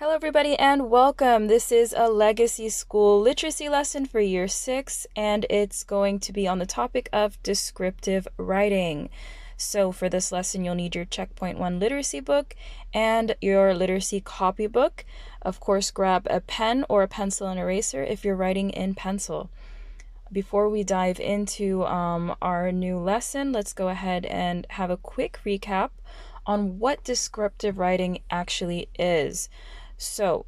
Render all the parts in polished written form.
Hello, everybody, and welcome. This is a Legacy School literacy lesson for Year 6, and it's going to be on the topic of descriptive writing. So for this lesson, you'll need your Checkpoint 1 literacy book and your literacy copybook. Of course, grab a pen or a pencil and eraser if you're writing in pencil. Before we dive into our new lesson, let's go ahead and have a quick recap on what descriptive writing actually is. So,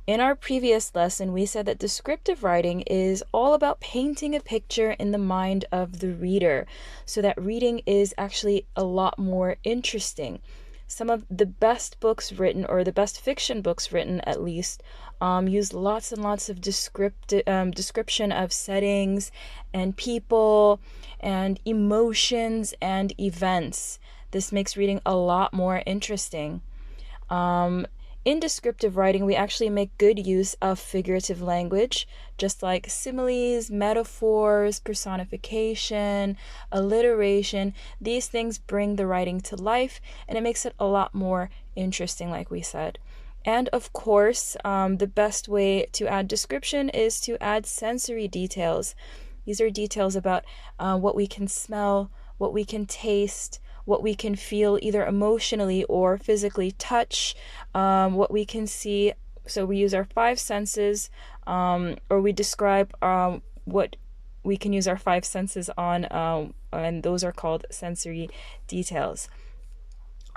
in our previous lesson, we said that descriptive writing is all about painting a picture in the mind of the reader, so that reading is actually a lot more interesting. Some of the best books written, or the best fiction books written at least, use lots and lots of description of settings and people and emotions and events. This makes reading a lot more interesting. In descriptive writing, we actually make good use of figurative language, just like similes, metaphors, personification, alliteration. These things bring the writing to life, and it makes it a lot more interesting, like we said. And of course, the best way to add description is to add sensory details. These are details about what we can smell, what we can taste, what we can feel either emotionally or physically touch, what we can see. So we use our five senses, or we describe what we can use our five senses on, and those are called sensory details.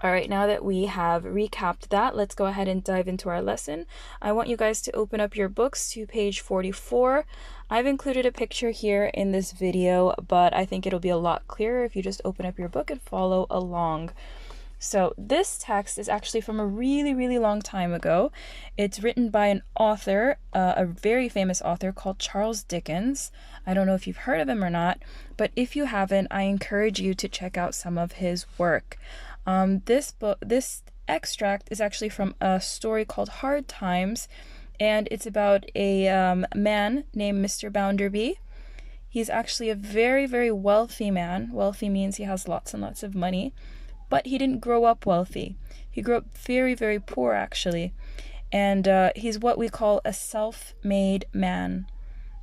All right, now that we have recapped that, let's go ahead and dive into our lesson. I want you guys to open up your books to page 44. I've included a picture here in this video, but I think it'll be a lot clearer if you just open up your book and follow along. So this text is actually from a really, really long time ago. It's written by an author, a very famous author called Charles Dickens. I don't know if you've heard of him or not, but if you haven't, I encourage you to check out some of his work. This extract is actually from a story called Hard Times, and it's about a man named Mr. Bounderby. He's actually a very, very wealthy man. Wealthy means he has lots and lots of money, but he didn't grow up wealthy. He grew up very, very poor, actually, and he's what we call a self-made man.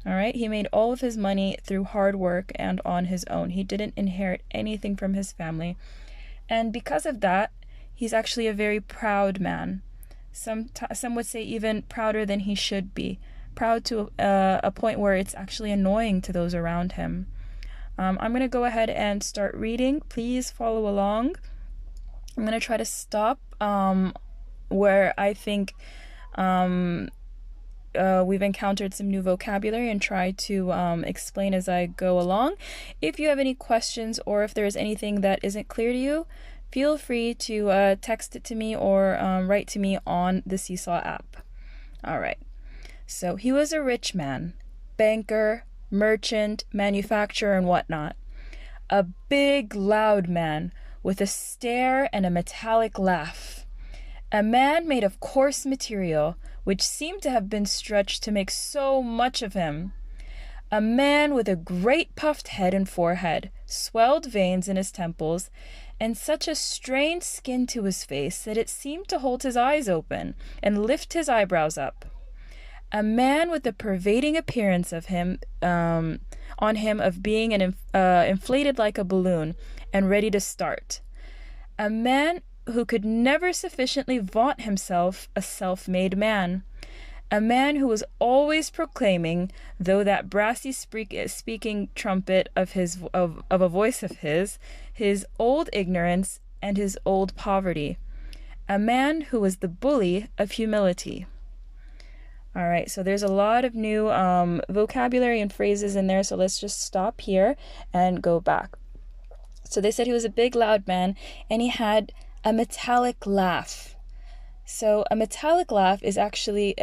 All right, he made all of his money through hard work and on his own. He didn't inherit anything from his family. And because of that, he's actually a very proud man. Some would say even prouder than he should be. Proud to a point where it's actually annoying to those around him. I'm going to go ahead and start reading. Please follow along. I'm going to try to stop where I think we've encountered some new vocabulary and try to explain as I go along. If you have any questions or if there's anything that isn't clear to you, feel free to text it to me or write to me on the Seesaw app. All right. So he was a rich man, banker, merchant, manufacturer, and whatnot. A big, loud man with a stare and a metallic laugh. A man made of coarse material, which seemed to have been stretched to make so much of him. A man with a great puffed head and forehead, swelled veins in his temples, and such a strained skin to his face that it seemed to hold his eyes open and lift his eyebrows up. A man with the pervading appearance of him, on him of being inflated like a balloon and ready to start. A man who could never sufficiently vaunt himself a self-made man. A man who was always proclaiming, though that brassy speaking trumpet of a voice of his old ignorance and his old poverty. A man who was the bully of humility. All right, so there's a lot of new vocabulary and phrases in there, so let's just stop here and go back. So they said he was a big, loud man, and he had a metallic laugh. So a metallic laugh is actually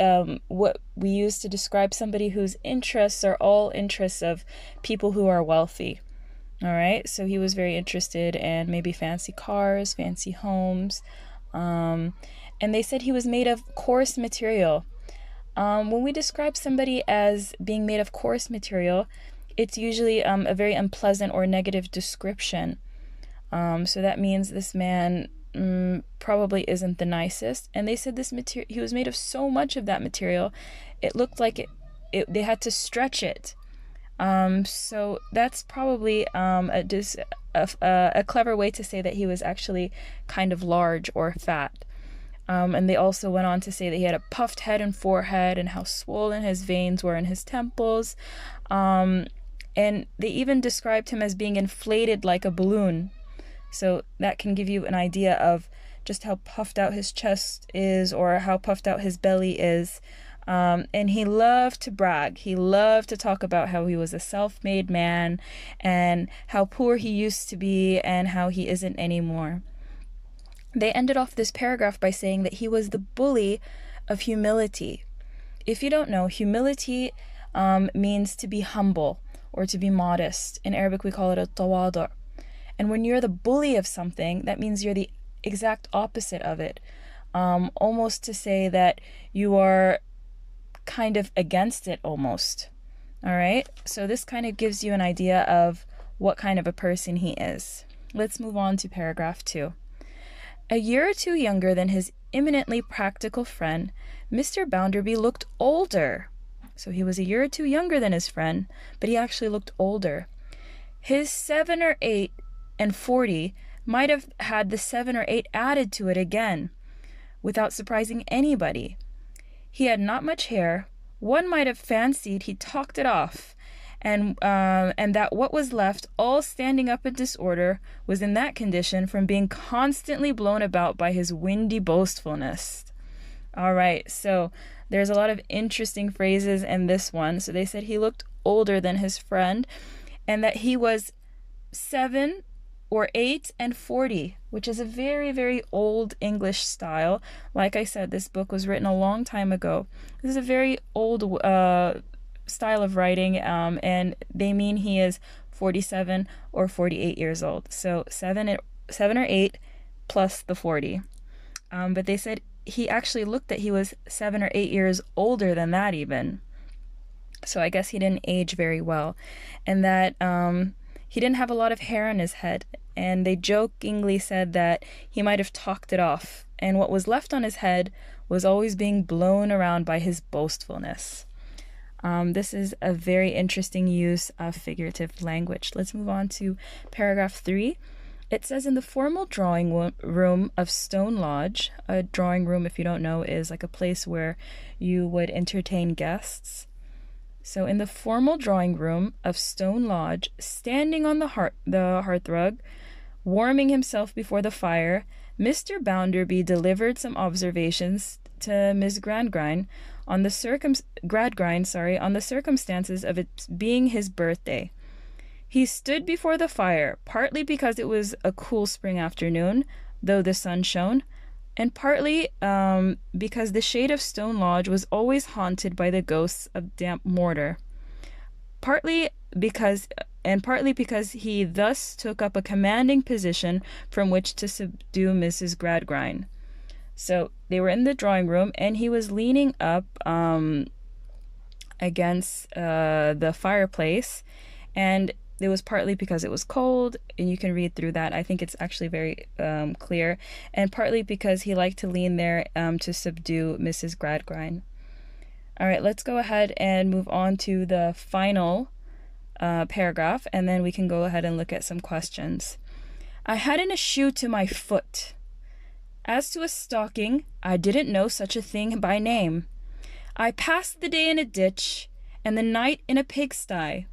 what we use to describe somebody whose interests are all interests of people who are wealthy. All right, so he was very interested in maybe fancy cars, fancy homes, and they said he was made of coarse material. When we describe somebody as being made of coarse material, it's usually a very unpleasant or negative description. So that means this man probably isn't the nicest. And they said this material, he was made of so much of that material, it looked like they had to stretch it. So that's probably a clever way to say that he was actually kind of large or fat. And they also went on to say that he had a puffed head and forehead and how swollen his veins were in his temples. And they even described him as being inflated like a balloon. So that can give you an idea of just how puffed out his chest is or how puffed out his belly is. And he loved to brag. He loved to talk about how he was a self-made man and how poor he used to be and how he isn't anymore. They ended off this paragraph by saying that he was the bully of humility. If you don't know, humility means to be humble or to be modest. In Arabic, we call it a tawadu'. And when you're the bully of something, that means you're the exact opposite of it. Almost to say that you are kind of against it almost. All right? So this kind of gives you an idea of what kind of a person he is. Let's move on to paragraph 2. A year or two younger than his eminently practical friend, Mr. Bounderby looked older. So he was a year or two younger than his friend, but he actually looked older. His 7 or 8 and 40 might have had the 7 or 8 added to it again, without surprising anybody. He had not much hair. One might have fancied he talked it off, and that what was left, all standing up in disorder, was in that condition from being constantly blown about by his windy boastfulness. All right, so there's a lot of interesting phrases in this one. So they said he looked older than his friend, and that he was 7 or 8 and 40, which is a very, very old English style. Like I said, this book was written a long time ago. This is a very old style of writing, and they mean he is 47 or 48 years old. So 7 or 8 plus the 40. But they said he actually looked that he was 7 or 8 years older than that even. So I guess he didn't age very well. And that he didn't have a lot of hair on his head. And they jokingly said that he might have talked it off. And what was left on his head was always being blown around by his boastfulness. This is a very interesting use of figurative language. Let's move on to paragraph 3. It says, in the formal drawing room of Stone Lodge, a drawing room, if you don't know, is like a place where you would entertain guests. So in the formal drawing room of Stone Lodge, standing on the hearthrug, warming himself before the fire, Mr. Bounderby delivered some observations to Miss Gradgrind on the circumstances of its being his birthday. He stood before the fire, partly because it was a cool spring afternoon, though the sun shone, and partly because the shade of Stone Lodge was always haunted by the ghosts of damp mortar. Partly because he thus took up a commanding position from which to subdue Mrs. Gradgrind. So they were in the drawing room, and he was leaning up against the fireplace, and it was partly because it was cold, and you can read through that. I think it's actually very clear, and partly because he liked to lean there to subdue Mrs. Gradgrind. All right, let's go ahead and move on to the final paragraph, and then we can go ahead and look at some questions. I hadn't a shoe to my foot. As to a stocking, I didn't know such a thing by name. I passed the day in a ditch, and the night in a pigsty.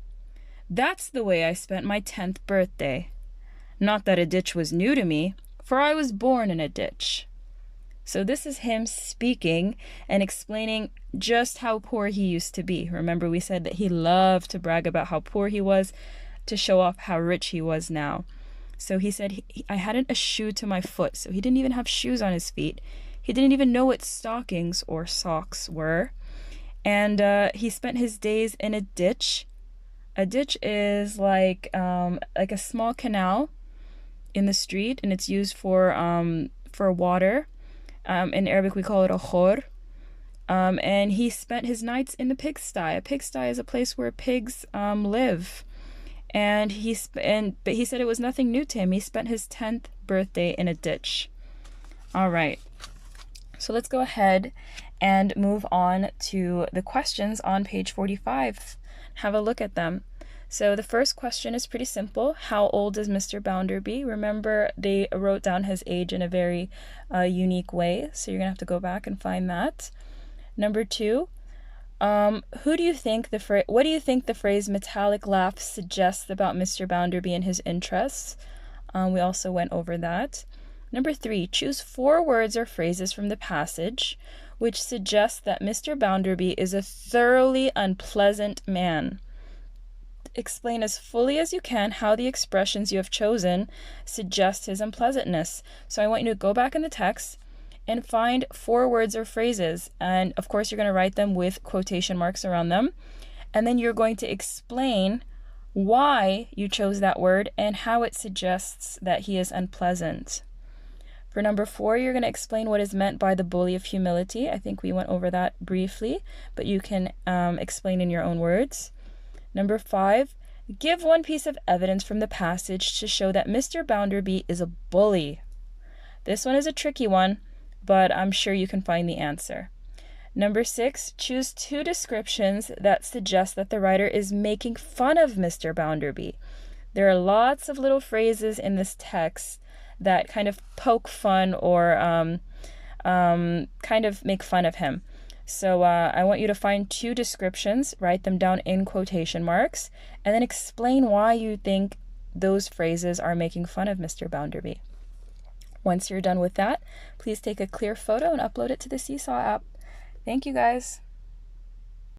That's the way I spent my 10th birthday. Not that a ditch was new to me, for I was born in a ditch. So this is him speaking and explaining just how poor he used to be. Remember, we said that he loved to brag about how poor he was to show off how rich he was now. So he said, I hadn't a shoe to my foot. So he didn't even have shoes on his feet. He didn't even know what stockings or socks were. And he spent his days in a ditch. A ditch is like a small canal in the street, and it's used for water. In Arabic, we call it a khor. And he spent his nights in the pigsty. A pigsty is a place where pigs live. But he said it was nothing new to him. He spent his 10th birthday in a ditch. All right. So let's go ahead and move on to the questions on page 45. Have a look at them. So the first question is pretty simple. How old is Mr. Bounderby? Remember, they wrote down his age in a very unique way, so you're going to have to go back and find that. Number 2, what do you think the phrase metallic laugh suggests about Mr. Bounderby and his interests? We also went over that. Number 3, choose 4 words or phrases from the passage which suggest that Mr. Bounderby is a thoroughly unpleasant man. Explain as fully as you can how the expressions you have chosen suggest his unpleasantness. So I want you to go back in the text and find 4 words or phrases. And of course, you're going to write them with quotation marks around them. And then you're going to explain why you chose that word and how it suggests that he is unpleasant. For number 4, you're going to explain what is meant by the bully of humility. I think we went over that briefly, but you can explain in your own words. Number 5, give 1 piece of evidence from the passage to show that Mr. Bounderby is a bully. This one is a tricky one, but I'm sure you can find the answer. Number 6, choose 2 descriptions that suggest that the writer is making fun of Mr. Bounderby. There are lots of little phrases in this text that kind of poke fun or kind of make fun of him. So I want you to find 2 descriptions, write them down in quotation marks, and then explain why you think those phrases are making fun of Mr. Bounderby. Once you're done with that, please take a clear photo and upload it to the Seesaw app. Thank you, guys.